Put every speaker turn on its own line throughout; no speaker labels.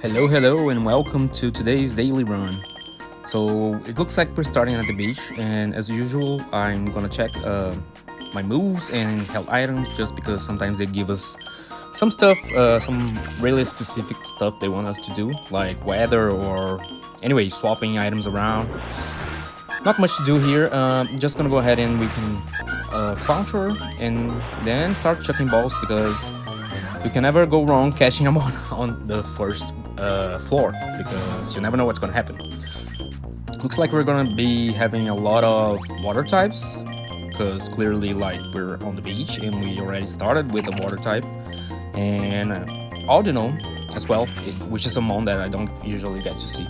Hello, and welcome to today's daily run. So it looks like we're starting at the beach, and as usual, I'm gonna check my moves and health items just because sometimes they give us some stuff, some really specific stuff they want us to do, like weather or anyway, swapping items around. Not much to do here. Just gonna go ahead and we can counter and then start chucking balls because you can never go wrong catching them on the first floor because you never know what's gonna happen. Looks like we're gonna be having a lot of water types because clearly like we're on the beach and we already started with a water type and Aldino as well, which is a mon that I don't usually get to see.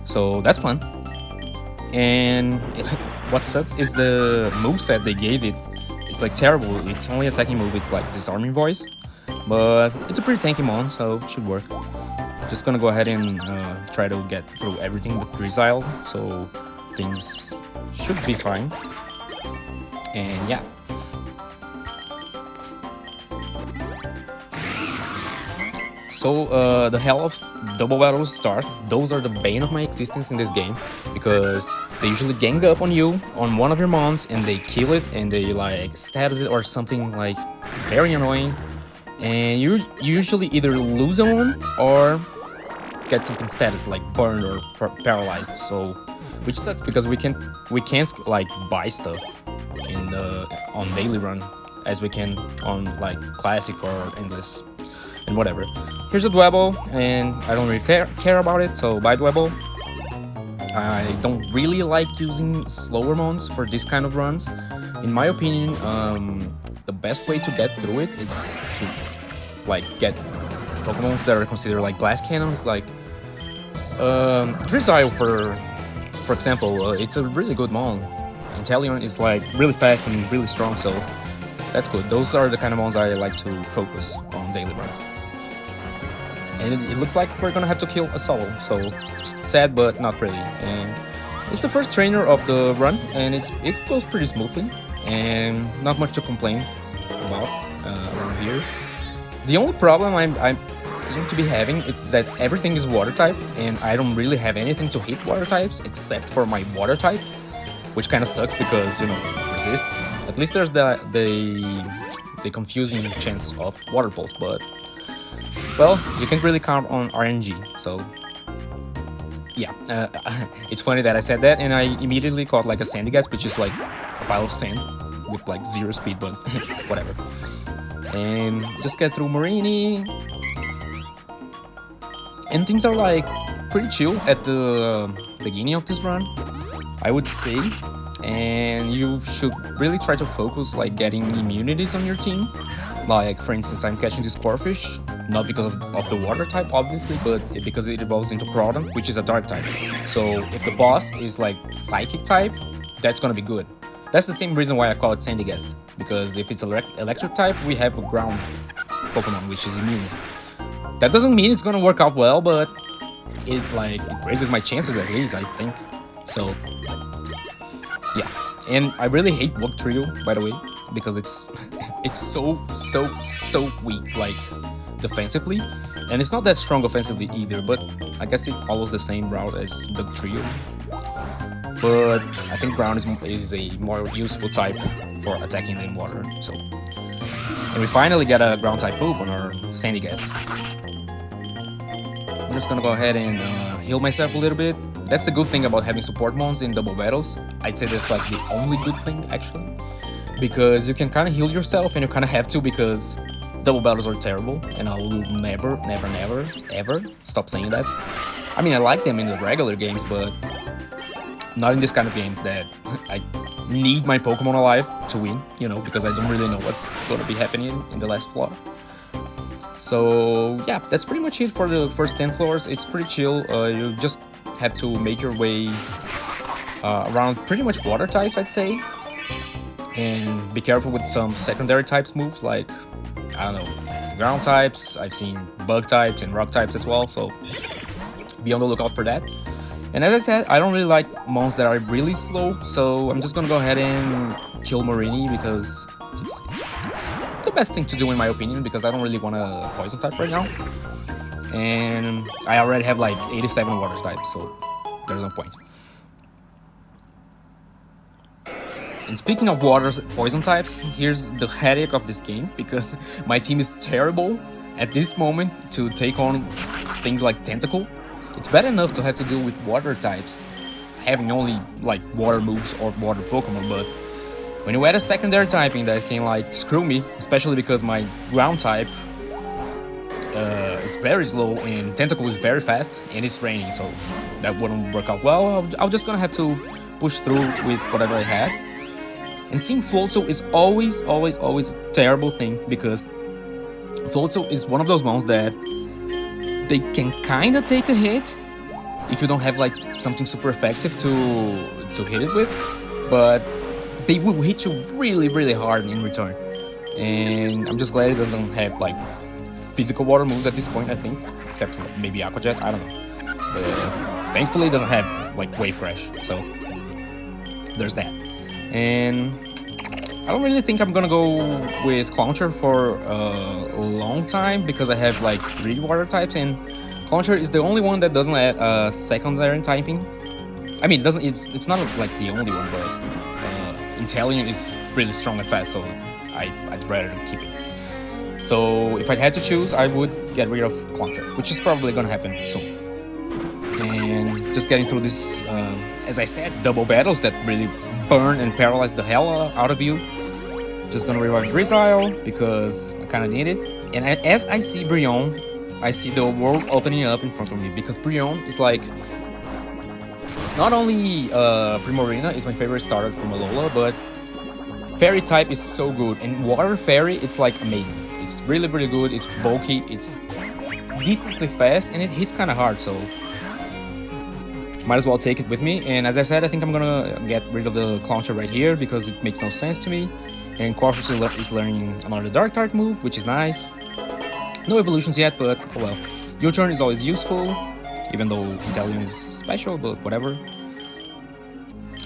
So that's fun. And what sucks is the moveset they gave it. It's like terrible. It's only attacking move. It's like disarming voice. But it's a pretty tanky mon, so it should work. Just gonna go ahead and try to get through everything with Drizzile, so things should be fine. And yeah. So the hell of double battles start. Those are the bane of my existence in this game because they usually gang up on you on one of your mons and they kill it and they like status it or something like very annoying. And you usually either lose a one or get something status like burned or paralyzed. So which sucks because we can't like buy stuff in the on daily run as we can on like classic or endless and whatever. Here's a Dwebble and I don't really care about it, so bye Dwebble. I don't really like using slower mons for this kind of runs. In my opinion, the best way to get through it is to like get Pokemon that are considered like glass cannons, like Drizzile for example. It's a really good mon. Inteleon is like really fast and really strong, so that's good. Those are the kind of mons I like to focus on daily runs. And it looks like we're gonna have to kill a solo, so sad but not really. And it's the first trainer of the run, and it goes pretty smoothly, and not much to complain about around here. The only problem I seem to be having is that everything is water type, and I don't really have anything to hit water types except for my water type, which kind of sucks because resist. At least there's the confusing chance of water pulse, but well, you can't really count on RNG. So yeah, it's funny that I said that, and I immediately caught like a sandy gas, which is like a pile of sand with like 0 speed, but whatever. And just get through Marini, and things are like pretty chill at the beginning of this run, I would say. And you should really try to focus like getting immunities on your team. Like for instance, I'm catching this Corfish, not because of the water type obviously, but because it evolves into Groudon, which is a dark type. So if the boss is like psychic type, that's gonna be good. That's the same reason why I call it Sandygast, because if it's electric type, we have a ground Pokemon which is immune. That doesn't mean it's gonna work out well, but it raises my chances at least, I think. So yeah, and I really hate Bug Trio, by the way, because it's so weak like defensively, and it's not that strong offensively either, but I guess it follows the same route as Bug Trio. But I think ground is a more useful type for attacking than water. So, and we finally get a ground type move on our Sandygast. I'm just gonna go ahead and heal myself a little bit. That's the good thing about having support mons in double battles. I'd say that's like the only good thing actually, because you can kind of heal yourself, and you kind of have to because double battles are terrible, and I will never ever stop saying that. I mean, I like them in the regular games, but not in this kind of game that I need my Pokemon alive to win, because I don't really know what's going to be happening in the last floor. So yeah, that's pretty much it for the first 10 floors. It's pretty chill. You just have to make your way around pretty much water types, I'd say. And be careful with some secondary types moves, like, I don't know, ground types. I've seen bug types and rock types as well, so be on the lookout for that. And as I said, I don't really like mons that are really slow, so I'm just gonna go ahead and kill Marini because it's the best thing to do in my opinion, because I don't really want a poison type right now. and I already have like 87 water types, so there's no point. And speaking of water poison types, here's the headache of this game, because my team is terrible at this moment to take on things like Tentacle. It's bad enough to have to deal with water types, having only like water moves or water Pokemon, but when you add a secondary typing that can like screw me, especially because my ground type is very slow and Tentacle is very fast and it's raining, so that wouldn't work out well. I'm just gonna have to push through with whatever I have. And seeing Floatzel is always a terrible thing, because Floatzel is one of those ones that they can kinda take a hit if you don't have like something super effective to hit it with, but they will hit you really hard in return. And I'm just glad it doesn't have like physical water moves at this point, I think, except for maybe Aqua Jet, I don't know. Thankfully it doesn't have like Wave Crash, so there's that. And I don't really think I'm gonna go with Clauncher for a long time, because I have like 3 water types, and Clauncher is the only one that doesn't add secondary typing. I mean, it's not like the only one, but Inteleon is really strong and fast, so I'd rather keep it. So if I had to choose, I would get rid of Clauncher, which is probably gonna happen soon. And just getting through this, as I said, double battles that really burn and paralyze the hell out of you. Just gonna revive Drizzile because I kinda need it. And as I see Brionne, I see the world opening up in front of me, because Brionne is like, not only Primorina is my favorite starter from Alola, but Fairy type is so good, and Water Fairy, it's like amazing. It's really good, it's bulky, it's decently fast, and it hits kinda hard, so might as well take it with me. And as I said, I think I'm gonna get rid of the Clauncher right here, because it makes no sense to me. And Cautious is learning another Dark type move, which is nice. No evolutions yet, but oh well. U-turn is always useful, even though Inteleon is special, but whatever.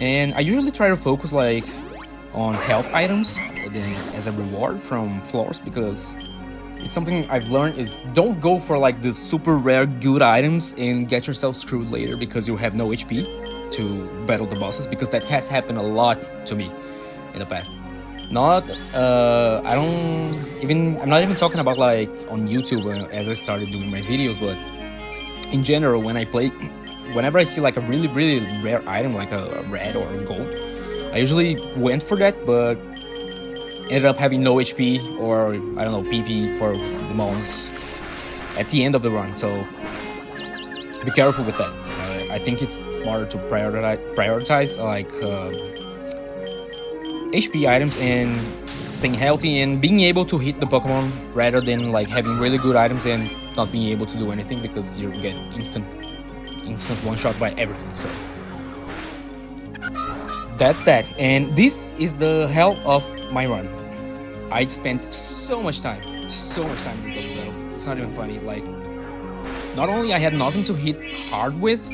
And I usually try to focus like on health items as a reward from floors, because it's something I've learned is don't go for like the super rare good items and get yourself screwed later because you have no HP to battle the bosses, because that has happened a lot to me in the past. I'm not even talking about like on YouTube as I started doing my videos, but in general, when I play, whenever I see like a really rare item like a red or a gold, I usually went for that, but ended up having no HP or I don't know, PP for the mons at the end of the run. So be careful with that. I think it's smarter to prioritize like HP items and staying healthy and being able to hit the Pokemon, rather than like having really good items and not being able to do anything because you get instant one shot by everything. So that's that. And this is the hell of my run. I spent so much time in this double battle. It's not even funny. Like, not only I had nothing to hit hard with,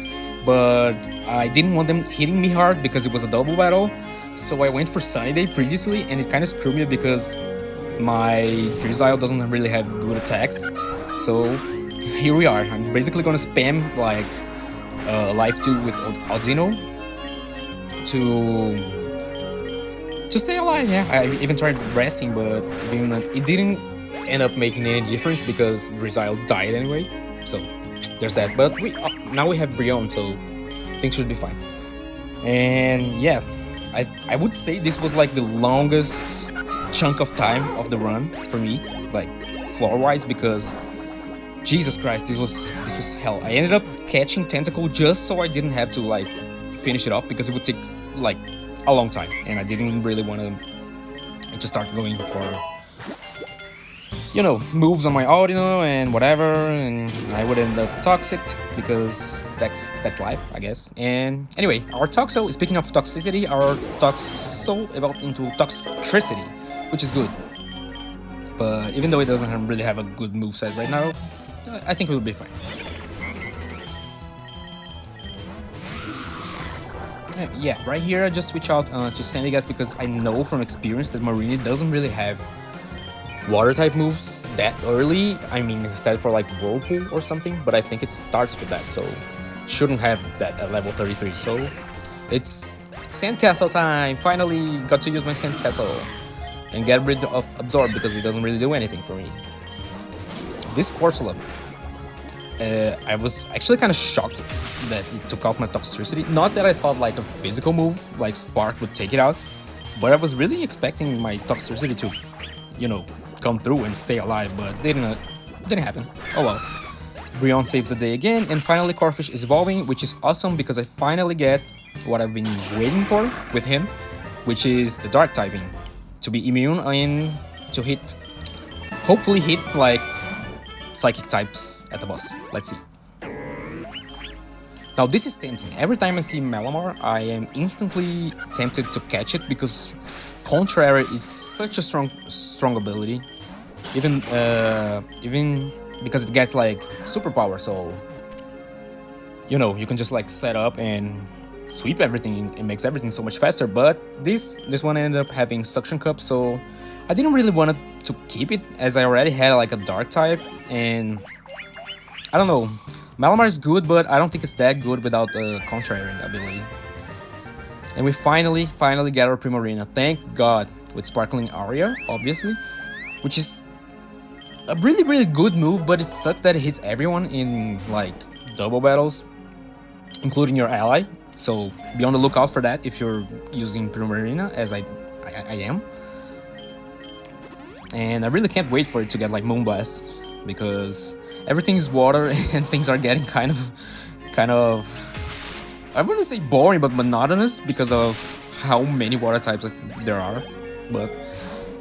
but I didn't want them hitting me hard because it was a double battle. So I went for Sunny Day previously, and it kind of screwed me because my Drizzile doesn't really have good attacks. So here we are. I'm basically gonna spam like Life 2 with Audino to stay alive. Yeah, I even tried resting, but it didn't end up making any difference because Drizzile died anyway. So there's that. But now we have Brionne, so things should be fine. And yeah, I would say this was like the longest chunk of time of the run for me, like floor wise, because Jesus Christ, this was hell. I ended up catching Tentacle just so I didn't have to like finish it off, because it would take like a long time, and I didn't really want to just start going for, you know, moves on my Audino and whatever, and I would end up toxic because that's life, I guess. And anyway, our Toxo, speaking of toxicity, our Toxo evolved into Toxtricity, which is good. But even though it doesn't really have a good moveset right now, I think it will be fine. Yeah, right here I just switch out to Sandygast because I know from experience that Marini doesn't really have water type moves that early. I mean, instead for like Whirlpool or something, but I think it starts with that, so shouldn't have that at level 33. So it's Sandcastle time. Finally got to use my Sandcastle and get rid of Absorb because it doesn't really do anything for me. This Corsola, I was actually kind of shocked that it took out my Toxtricity. Not that I thought like a physical move like Spark would take it out, but I was really expecting my Toxtricity to, you know, come through and stay alive, but didn't happen. Oh well. Brionne saves the day again, and finally Corphish is evolving, which is awesome because I finally get what I've been waiting for with him, which is the Dark typing. To be immune and to hit, hopefully hit like Psychic types at the boss. Let's see. Now this is tempting. Every time I see Malamar, I am instantly tempted to catch it because Contrary is such a strong ability. Even because it gets like superpower, so you know, you can just like set up and sweep everything. It makes everything so much faster. But this one ended up having Suction Cup, so I didn't really want to keep it as I already had like a Dark type, and I don't know. Malamar is good, but I don't think it's that good without a Contrary ability. And we finally get our Primarina, thank God, with Sparkling Aria, obviously, which is a really good move, but it sucks that it hits everyone in like double battles, including your ally. So be on the lookout for that if you're using Primarina, as I am. And I really can't wait for it to get like Moonblast, because everything is water and things are getting kind of I wouldn't say boring, but monotonous because of how many water types there are. But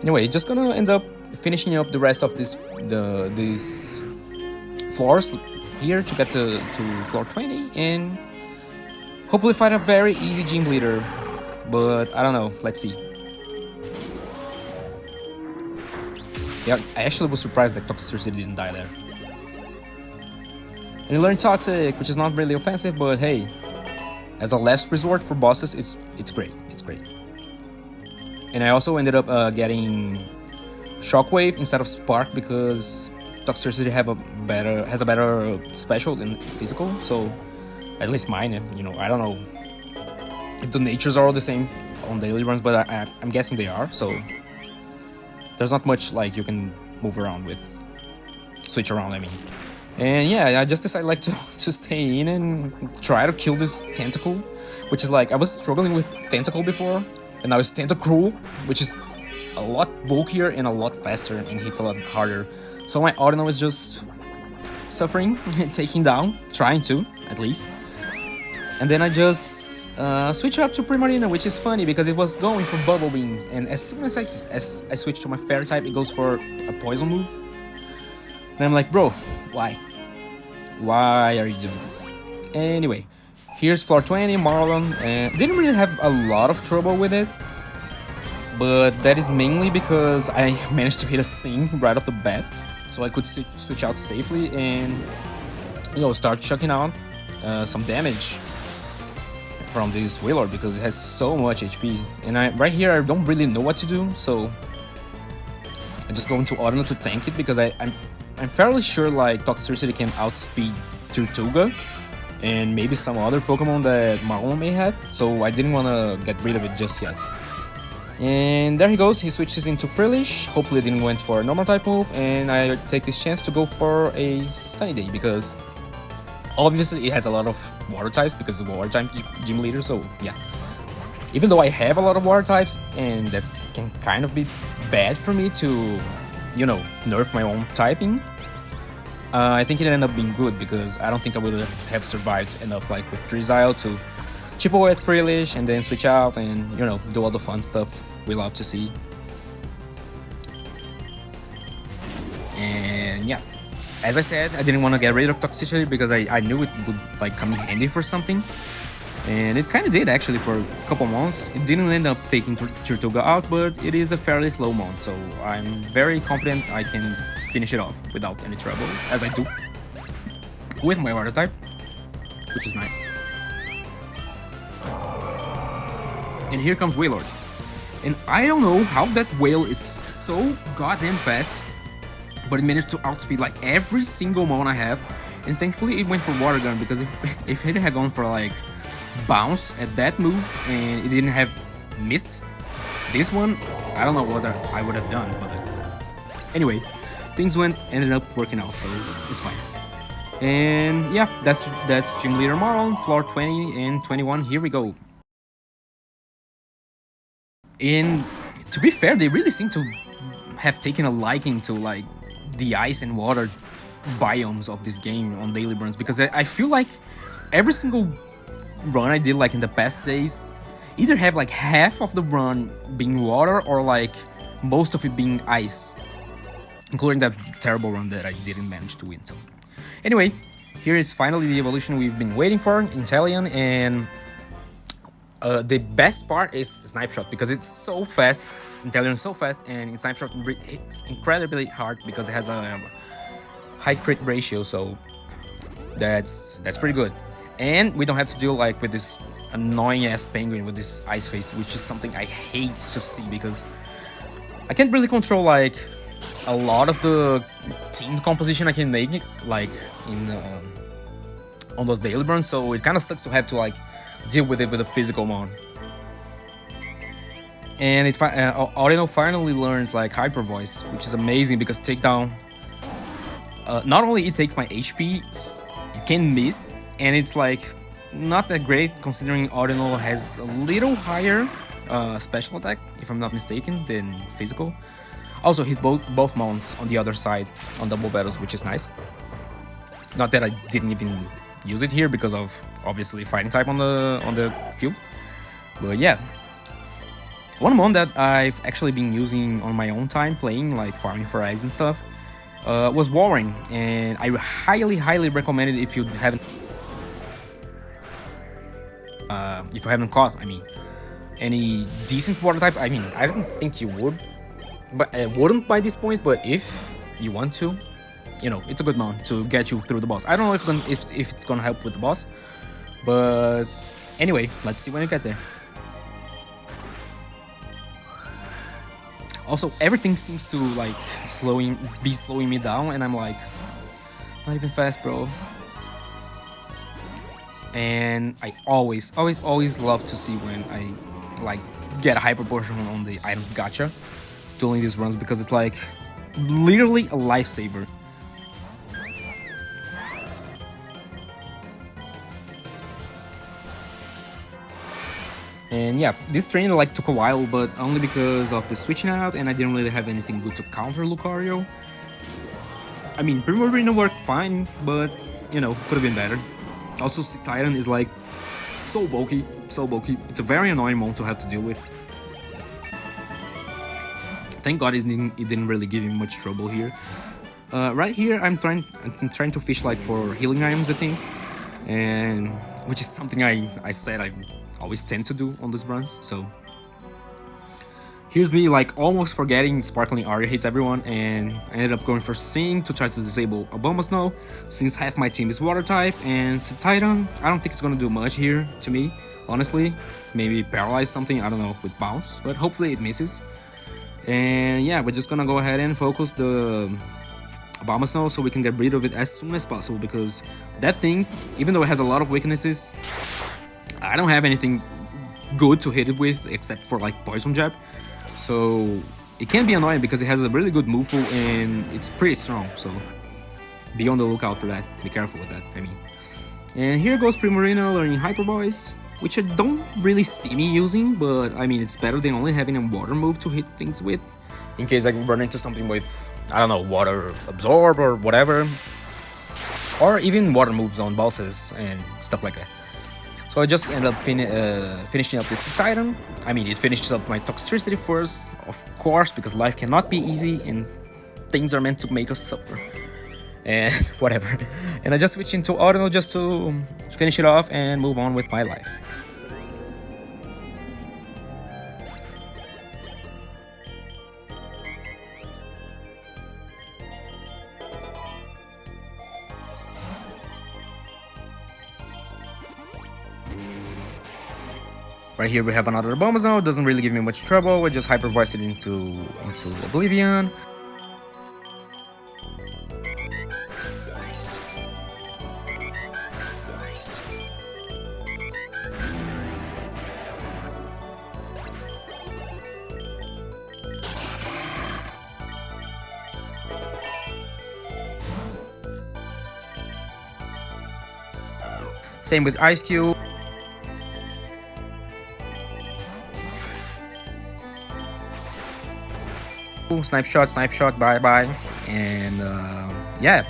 anyway, just gonna end up finishing up the rest of these floors here to get to floor 20 and hopefully find a very easy gym leader. But I don't know, let's see. Yeah, I actually was surprised that Toxtricity didn't die there. And you learn Toxic, which is not really offensive, but hey, as a last resort for bosses, it's great. It's great. And I also ended up getting Shockwave instead of Spark because Toxtricity has a better special than physical. So at least mine, you know, I don't know if the natures are all the same on daily runs, but I'm guessing they are. So there's not much like you can move around with, switch around, I mean. And yeah, I just decided like to stay in and try to kill this Tentacle, which is like, I was struggling with Tentacle before, and now it's Tentacruel, which is a lot bulkier and a lot faster and hits a lot harder. So my Audino is just suffering and taking down, trying to, at least. And then I just switch up to Primarina, which is funny because it was going for Bubble Beams, and as soon as I switch to my Fairy type, it goes for a Poison move. And I'm like, bro, why? Why are you doing this? Anyway, here's floor 20, Marlon, and didn't really have a lot of trouble with it, but that is mainly because I managed to hit a Sing right off the bat, so I could switch out safely and, you know, start chucking out some damage from this Wailord because it has so much HP. And right here I don't really know what to do, so I just go into Audino to tank it because I'm fairly sure like Toxtricity can outspeed Tirtouga and maybe some other Pokemon that Marlon may have, so I didn't want to get rid of it just yet. And there he goes, he switches into Frillish, hopefully didn't went for a normal type move, and I take this chance to go for a Sunny Day because obviously it has a lot of water types because it's a water type gym leader, so yeah. Even though I have a lot of water types and that can kind of be bad for me to, you know, nerf my own typing, I think it ended up being good because I don't think I would have survived enough like with Drizzile to chip away at Frillish and then switch out and, you know, do all the fun stuff we love to see. And yeah, as I said, I didn't want to get rid of Toxicity because I knew it would like come in handy for something. And it kind of did actually for a couple months. It didn't end up taking Tirtouga out, but it is a fairly slow month, so I'm very confident I can finish it off without any trouble, as I do with my water type, which is nice. And here comes Wailord. And I don't know how that whale is so goddamn fast, but it managed to outspeed like every single Mon I have. And thankfully it went for Water Gun, because if it had gone for like Bounce at that move and it didn't have missed this one, I don't know what I would have done. But anyway, things ended up working out, so it's fine. And yeah, that's Gym Leader Marlon, floor 20 and 21. Here we go. And to be fair, they really seem to have taken a liking to like the ice and water biomes of this game on daily runs, because I feel like every single run I did like in the past days either have like half of the run being water or like most of it being ice, including that terrible run that I didn't manage to win. So anyway, here is finally the evolution we've been waiting for, Inteleon, and the best part is Snipe Shot, because it's so fast. Inteleon is so fast, and Snipe Shot hits incredibly hard because it has a high crit ratio, so that's pretty good. And we don't have to deal like with this annoying ass penguin with this ice face, which is something I hate to see, because I can't really control like a lot of the team composition I can make like in on those daily runs, so it kind of sucks to have to like deal with it with a physical mon. And it Audino finally learns like Hyper Voice, which is amazing, because takedown not only it takes my HP, it can miss, and it's like not that great considering Audino has a little higher special attack, if I'm not mistaken, than physical. Also hit both mounts on the other side on double battles, which is nice. Not that I didn't even use it here because of obviously fighting type on the field, but yeah. One mon that I've actually been using on my own time playing, like farming for eggs and stuff, was Warring, and I highly recommend it if you haven't caught, I mean, any decent water types. I mean, I don't think you would, but wouldn't by this point. But if you want to, you know, it's a good mon to get you through the boss. I don't know if it's gonna help with the boss, but anyway, let's see when you get there. Also, everything seems to like be slowing me down, and I'm like, not even fast, bro. And I always love to see when I like get a high proportion on the items gacha during these runs, because it's like literally a lifesaver. And yeah, this train like took a while, but only because of the switching out, and I didn't really have anything good to counter Lucario. I mean, Primarina worked fine, but you know, could have been better. Also, Titan is like so bulky. It's a very annoying mon to have to deal with. Thank God it didn't really give him much trouble here. Right here, I'm trying to fish like for healing items, I think, and which is something I said I always tend to do on these runs. So here's me like almost forgetting Sparkling Aria hits everyone, and I ended up going for Sing to try to disable Abomasnow, since half my team is water type, and Titan, I don't think it's gonna do much here to me, honestly. Maybe paralyze something, I don't know, with Bounce, but hopefully it misses. And yeah, we're just gonna go ahead and focus the Abomasnow so we can get rid of it as soon as possible, because that thing, even though it has a lot of weaknesses, I don't have anything good to hit it with except for like Poison Jab. So it can be annoying because it has a really good move pool and it's pretty strong. So be on the lookout for that. Be careful with that, I mean. And here goes Primarina learning Hyper Voice, which I don't really see me using, but I mean, it's better than only having a water move to hit things with, in case I run into something with, I don't know, water absorb or whatever, or even water moves on bosses and stuff like that. So I just ended up finishing up this Titan. I mean, it finishes up my Toxtricity first, of course, because life cannot be easy and things are meant to make us suffer. And whatever. And I just switched into Audino just to finish it off and move on with my life. Right here we have another Abomasnow. Doesn't really give me much trouble. I just hyper voice it into oblivion. Same with Ice Cube. Snipe shot, bye bye. And yeah.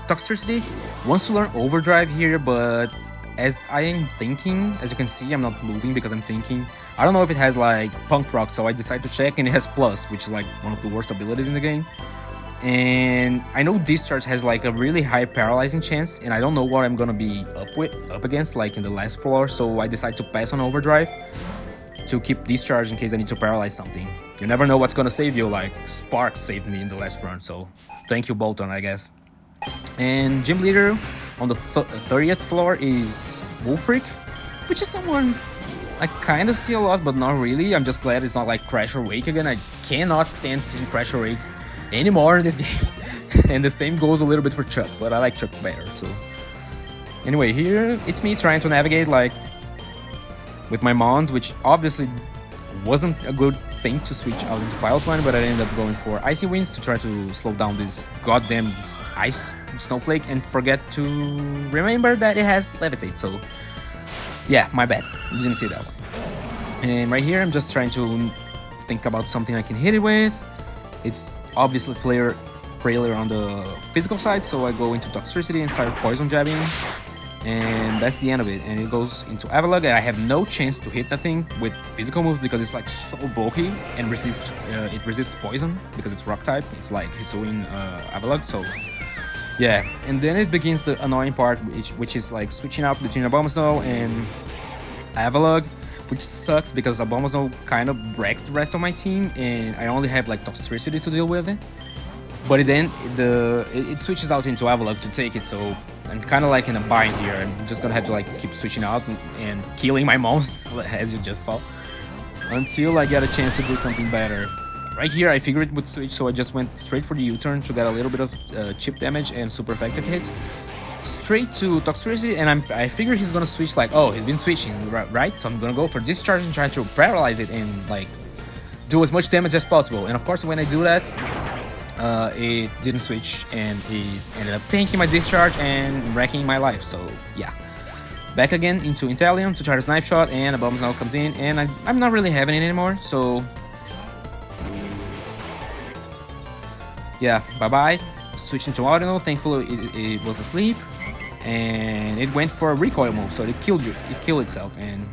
Toxicity wants to learn overdrive here, but as I am thinking, as you can see, I'm not moving because I'm thinking. I don't know if it has like punk rock, so I decided to check, and it has plus, which is like one of the worst abilities in the game. And I know discharge has like a really high paralyzing chance, and I don't know what I'm gonna be up against like in the last floor, so I decided to pass on overdrive to keep discharge in case I need to paralyze something. You never know what's gonna save you, like Spark saved me in the last run, so thank you Bolton, I guess. And gym leader on the 30th floor is Wolfric, which is someone I kind of see a lot, but not really. I'm just glad it's not like Crash or Wake again. I cannot stand seeing Crash or Wake anymore in these games. And the same goes a little bit for Chuck, but I like Chuck better, so. Anyway, here it's me trying to navigate like with my Mons, which obviously wasn't a good thing to switch out into Piles One, but I ended up going for Icy Winds to try to slow down this goddamn ice snowflake and forget to remember that it has Levitate, so yeah, my bad, you didn't see that one. And right here I'm just trying to think about something I can hit it with. It's obviously frailer on the physical side, so I go into Toxicity and start poison jabbing. And that's the end of it, and it goes into Avalugg, and I have no chance to hit that thing with physical moves because it's like so bulky and it resists poison because it's rock type. It's like Hisuian Avalugg, so yeah. And then it begins the annoying part, which is like switching out between Abomasnow and Avalugg, which sucks because Abomasnow kind of breaks the rest of my team, and I only have like Toxicity to deal with it. But then it switches out into Avalugg to take it, so I'm kind of like in a bind here. I'm just gonna have to like keep switching out and killing my mons, as you just saw, until I get a chance to do something better. Right here I figured it would switch, so I just went straight for the U-turn to get a little bit of chip damage and super effective hits. Straight to Toxicity, and I figured he's gonna switch like, oh, he's been switching, right? So I'm gonna go for Discharge and try to paralyze it and like do as much damage as possible. And of course when I do that, it didn't switch, and it ended up tanking my discharge and wrecking my life, so yeah. Back again into Intellium to try to snipe shot, and Abomasnow comes in, and I'm not really having it anymore, so yeah, bye-bye. Switching to Audino, thankfully it was asleep, and it went for a recoil move, so it killed itself, and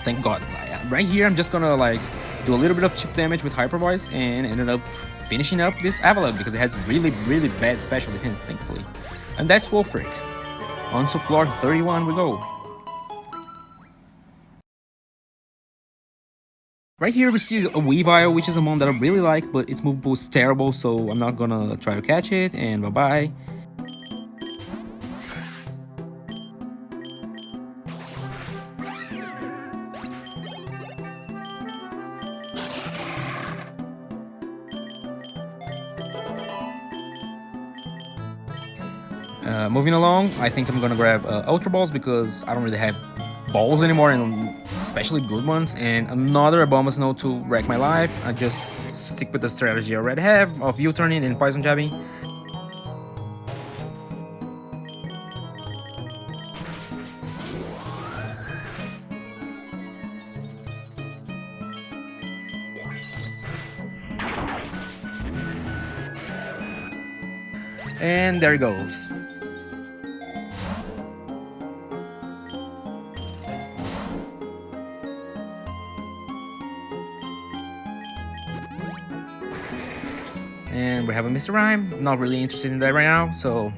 thank god. Right here I'm just gonna like do a little bit of chip damage with Hyper Voice, and ended up finishing up this Avalugg because it has really bad special defense, thankfully. And that's Wolfric. On to floor 31 we go. Right here we see a Weavile, which is a mon that I really like, but its move pool is terrible, so I'm not gonna try to catch it, and bye-bye. Moving along, I think I'm gonna grab Ultra Balls because I don't really have balls anymore, and especially good ones, and another Abomasnow to wreck my life. I just stick with the strategy I already have of U-turning and poison jabbing. And there he goes. And we have a Mr. Rhyme. Not really interested in that right now, so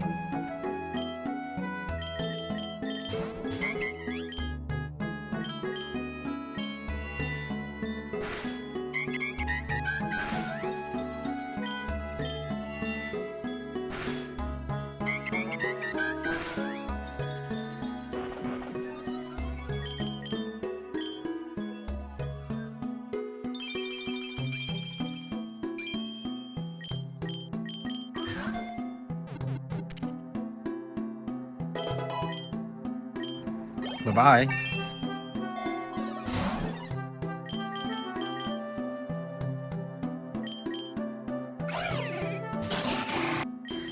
Bye-bye.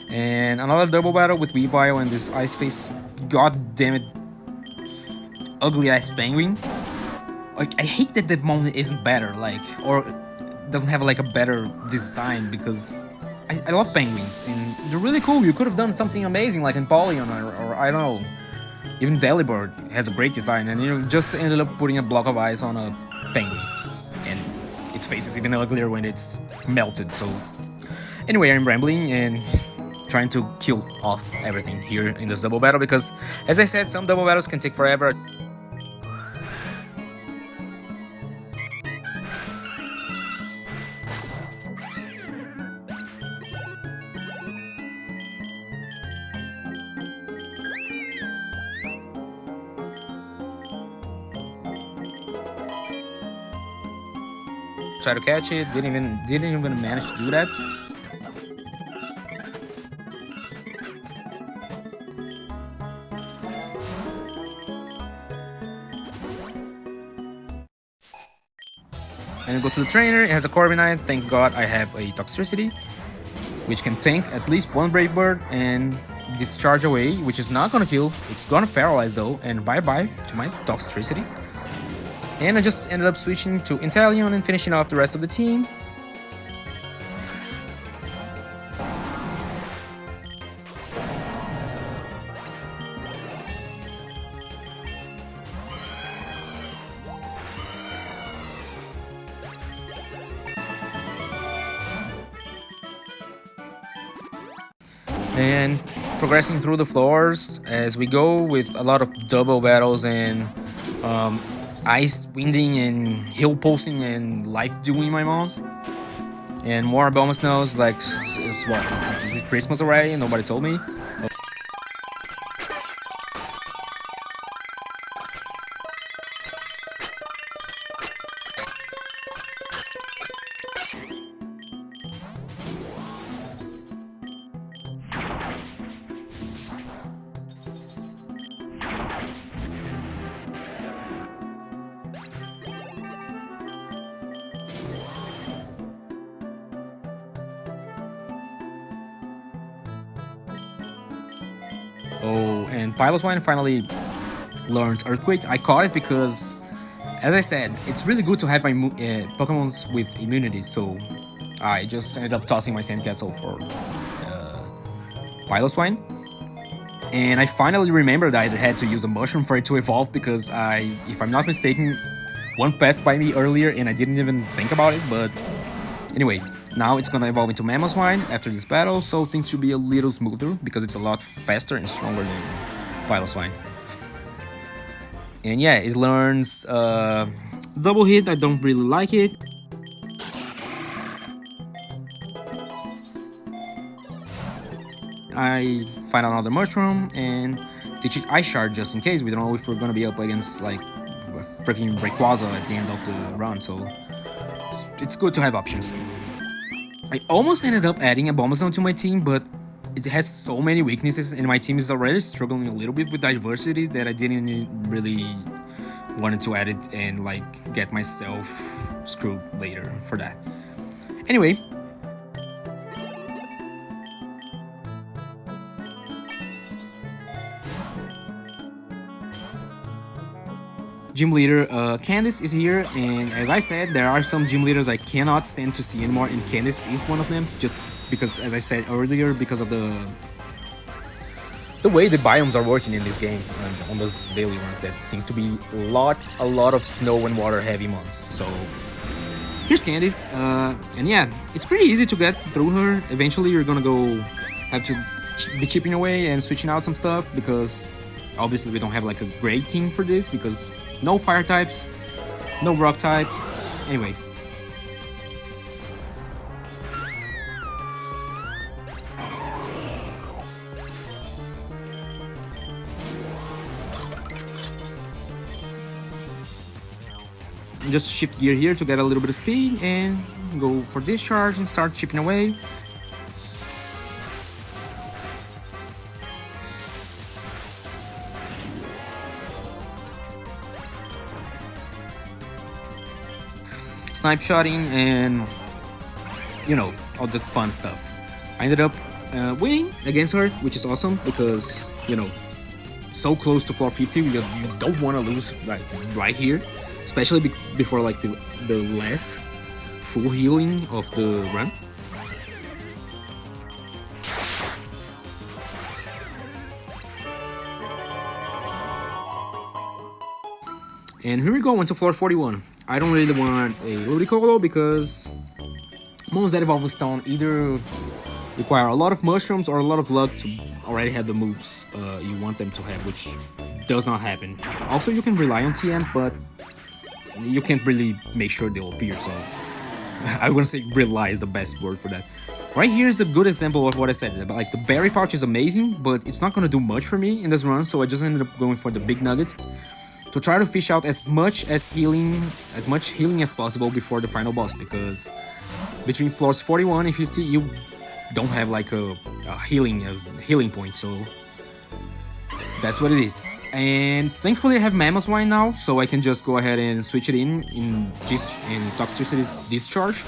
And another double battle with Weavile and this ice face, god damn it, ugly ass penguin. Like, I hate that the moment isn't better, like, or doesn't have like a better design, because I love penguins and they're really cool. You could have done something amazing like in Polygon, or I don't know, even Delibird has a great design, and you just ended up putting a block of ice on a penguin, and its face is even uglier when it's melted. So anyway, I'm rambling and trying to kill off everything here in this double battle, because as I said, some double battles can take forever. Try to catch it, didn't even manage to do that. And go to the trainer. It has a Corviknight. Thank God I have a Toxtricity, which can tank at least one Brave Bird and discharge away, which is not gonna kill. It's gonna paralyze though, and bye-bye to my Toxtricity. And I just ended up switching to Inteleon and finishing off the rest of the team. And progressing through the floors as we go with a lot of double battles and ice winding and hill pulsing and life doing my moms. And more bonus knows, like, it's what? Is it Christmas already? Nobody told me. Oh, and Piloswine finally learned Earthquake. I caught it because, as I said, it's really good to have Pokemons with immunity, so I just ended up tossing my Sandcastle for Piloswine. And I finally remembered I had to use a Mushroom for it to evolve, because if I'm not mistaken, one passed by me earlier and I didn't even think about it, but anyway. Now it's gonna evolve into Mamoswine after this battle, so things should be a little smoother because it's a lot faster and stronger than Piloswine. And yeah, it learns Double Hit. I don't really like it. I find another Mushroom and teach it Ice Shard just in case. We don't know if we're gonna be up against like freaking Rayquaza at the end of the run, so it's good to have options. I almost ended up adding a Bombazone to my team, but it has so many weaknesses and my team is already struggling a little bit with diversity that I didn't really wanted to add it and like get myself screwed later for that. Anyway. Gym leader Candice is here, and as I said, there are some gym leaders I cannot stand to see anymore, and Candice is one of them, just because, as I said earlier, because of the way the biomes are working in this game and on those daily runs that seem to be a lot of snow and water heavy months. So here's Candice, and yeah, it's pretty easy to get through her. Eventually you're gonna have to be chipping away and switching out some stuff, because obviously we don't have like a great team for this, because no fire types, no rock types. Anyway. And just shift gear here to get a little bit of speed and go for discharge and start chipping away. snipe shotting, and you know, all the fun stuff. I ended up winning against her, which is awesome because, you know, so close to floor 50, you don't want to lose right here, especially before like the last full healing of the run. And here we go into floor 41. I don't really want a Ludicolo because moves that evolve with stone either require a lot of mushrooms or a lot of luck to already have the moves you want them to have, which does not happen. Also, you can rely on TMs, but you can't really make sure they'll appear, so I wouldn't say rely is the best word for that. Right here is a good example of what I said. Like, the berry pouch is amazing, but it's not gonna do much for me in this run, so I just ended up going for the big nugget to try to fish out as much healing as possible before the final boss, because between floors 41 and 50 you don't have like a healing point, so that's what it is. And thankfully I have Mammoth Wine now, so I can just go ahead and switch it in Toxicity's Discharge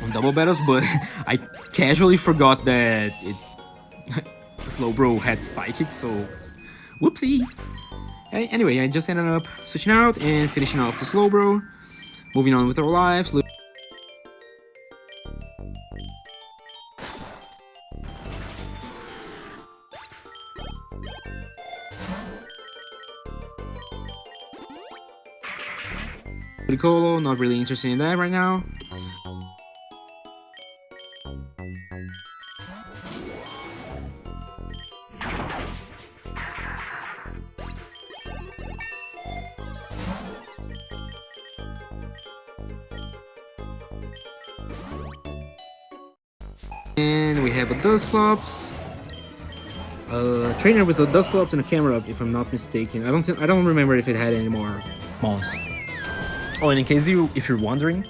on double battles, but I casually forgot that Slowbro had Psychic, so whoopsie. Anyway, I just ended up switching out and finishing off the Slowbro, moving on with our lives. Ludicolo, not really interested in that right now. And we have a Dusclops, a trainer with a Dusclops and a camera up, if I'm not mistaken. I don't remember if it had any more mons. Oh, and in case if you're wondering,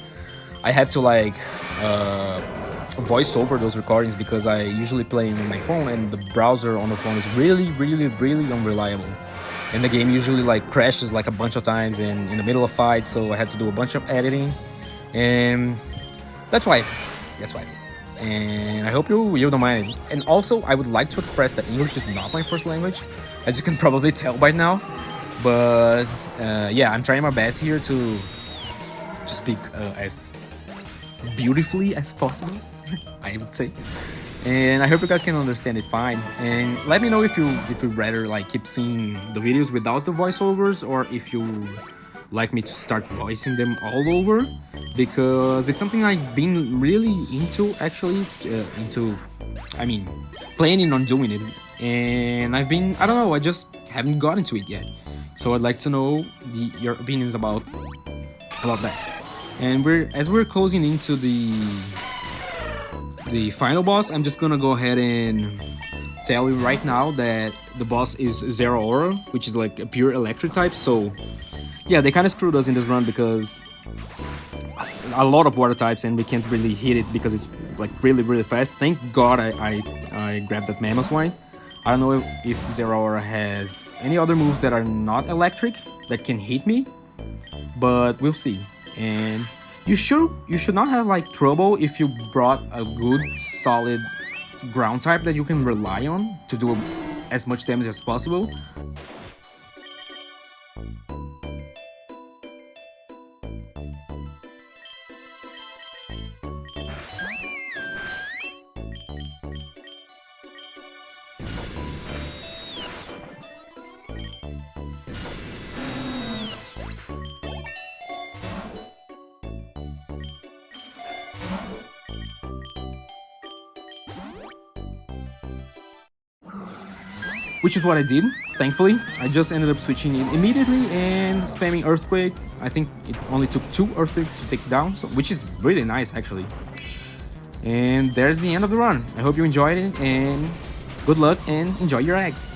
I have to like voice over those recordings because I usually play on my phone, and the browser on the phone is really unreliable, and the game usually like crashes like a bunch of times and in the middle of fights, so I have to do a bunch of editing, and that's why. And I hope you don't mind. And also, I would like to express that English is not my first language, as you can probably tell by now. But yeah, I'm trying my best here to speak as beautifully as possible, I would say. And I hope you guys can understand it fine. And let me know if you rather like keep seeing the videos without the voiceovers, or if you like me to start voicing them all over, because it's something I've been really into, actually, planning on doing it, and I don't know, I just haven't gotten to it yet, so I'd like to know your opinions about that. And as we're closing into the final boss, I'm just gonna go ahead and tell you right now that the boss is ZERAORA, which is like a pure electric type, so yeah, they kind of screwed us in this run because a lot of water types, and we can't really hit it because it's like really fast. Thank God I grabbed that Mammoth Wine. I don't know if ZERAORA has any other moves that are not electric that can hit me, but we'll see. And you should not have like trouble if you brought a good solid ground type that you can rely on to do as much damage as possible. Which is what I did, thankfully. I just ended up switching in immediately and spamming Earthquake. I think it only took 2 Earthquakes to take it down, so, which is really nice, actually. And there's the end of the run. I hope you enjoyed it, and good luck and enjoy your eggs.